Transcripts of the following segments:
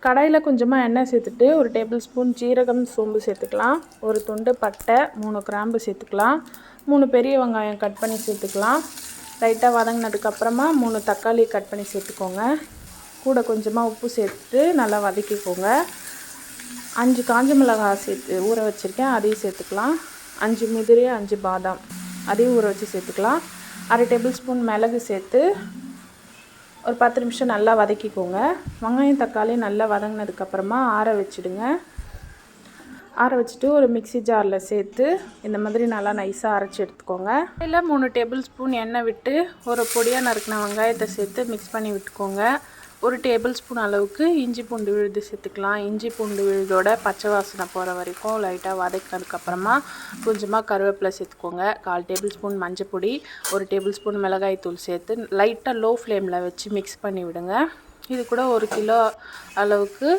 கடாயில் கொஞ்சமாக எண்ணெய் சேர்த்துட்டு ஒரு டேபிள் ஸ்பூன் ஜீரகம் சோம்பு சேர்த்துக்கலாம். ஒரு துண்டு பட்டை, 3 கிராம்பு சேர்த்துக்கலாம். 3 பெரிய வெங்காயம் கட் பண்ணி சேர்த்துக்கலாம். லைட்டாக வதங்கினதுக்கப்புறமா 3 தக்காளி கட் பண்ணி சேர்த்துக்கோங்க. கூட கொஞ்சமாக உப்பு சேர்த்துட்டு நல்லா வதக்கிக்கோங்க. 5 காஞ்ச மிளகாய் சேர்த்து ஊற வச்சுருக்கேன், அதையும் சேர்த்துக்கலாம். 5 முந்திரி, 5 பாதாம் அதையும் ஊற வச்சு சேர்த்துக்கலாம். 1/2 டேபிள் ஸ்பூன் மிளகு சேர்த்து ஒரு 10 நிமிஷம் நல்லா வதக்கிக்கோங்க. வெங்காயம் தக்காளி நல்லா வதங்கினதுக்கப்புறமா ஆற வச்சுடுங்க. ஆற வச்சுட்டு ஒரு மிக்ஸி ஜாரில் சேர்த்து இந்த மாதிரி நல்லா நைஸாக அரைச்சி எடுத்துக்கோங்க. இதில் 3 டேபிள் ஸ்பூன் எண்ணெய் விட்டு ஒரு பொடியாக நறுக்கின வெங்காயத்தை சேர்த்து மிக்ஸ் பண்ணி விட்டுக்கோங்க. ஒரு டேபிள் ஸ்பூன் அளவுக்கு இஞ்சி பூண்டு விழுது சேர்த்துக்கலாம். இஞ்சி பூண்டு விழுதோட பச்சை வாசனை போகிற வரைக்கும் லைட்டாக வதக்கினதுக்கப்புறமா கொஞ்சமாக கருவேப்பிலை சேர்த்துக்கோங்க. 1/4 டேபிள் ஸ்பூன் மஞ்சள் பொடி, 1 டேபிள் ஸ்பூன் மிளகாய் தூள் சேர்த்து லைட்டாக லோ ஃப்ளேமில் வச்சு மிக்ஸ் பண்ணி விடுங்க. இது கூட 1 கிலோ அளவுக்கு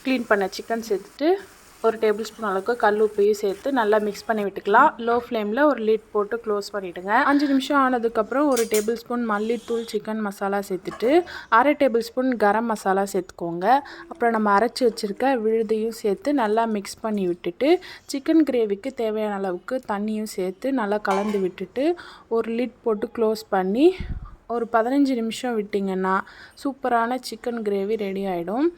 க்ளீன் பண்ண சிக்கன் சேர்த்துட்டு 1 டேபிள் ஸ்பூன் அளவுக்கு கல் உப்பையும் சேர்த்து நல்லா மிக்ஸ் பண்ணி விட்டுக்கலாம். லோ ஃப்ளேமில் ஒரு லிட் போட்டு க்ளோஸ் பண்ணிவிடுங்க. 5 நிமிஷம் ஆனதுக்கப்புறம் 1 டேபிள் ஸ்பூன் மல்லித்தூள், சிக்கன் மசாலா சேர்த்துட்டு 1/2 டேபிள் ஸ்பூன் கரம் மசாலா சேர்த்துக்கோங்க. அப்புறம் நம்ம அரைச்சி வச்சுருக்க விழுதையும் சேர்த்து நல்லா மிக்ஸ் பண்ணி விட்டுட்டு சிக்கன் கிரேவிக்கு தேவையான அளவுக்கு தண்ணியும் சேர்த்து நல்லா கலந்து விட்டுட்டு ஒரு லிட் போட்டு க்ளோஸ் பண்ணி ஒரு 15 நிமிஷம் விட்டிங்கன்னா சூப்பரான சிக்கன் கிரேவி ரெடி ஆகிடும்.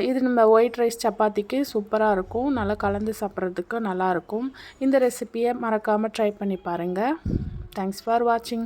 இது நம்ம ஒயிட் ரைஸ் சப்பாத்திக்கு சூப்பராக இருக்கும். நல்லா கலந்து சாப்பிட்றதுக்கு நல்லாயிருக்கும். இந்த ரெசிப்பியை மறக்காமல் ட்ரை பண்ணி பாருங்கள். தேங்க்ஸ் ஃபார் வாட்சிங்.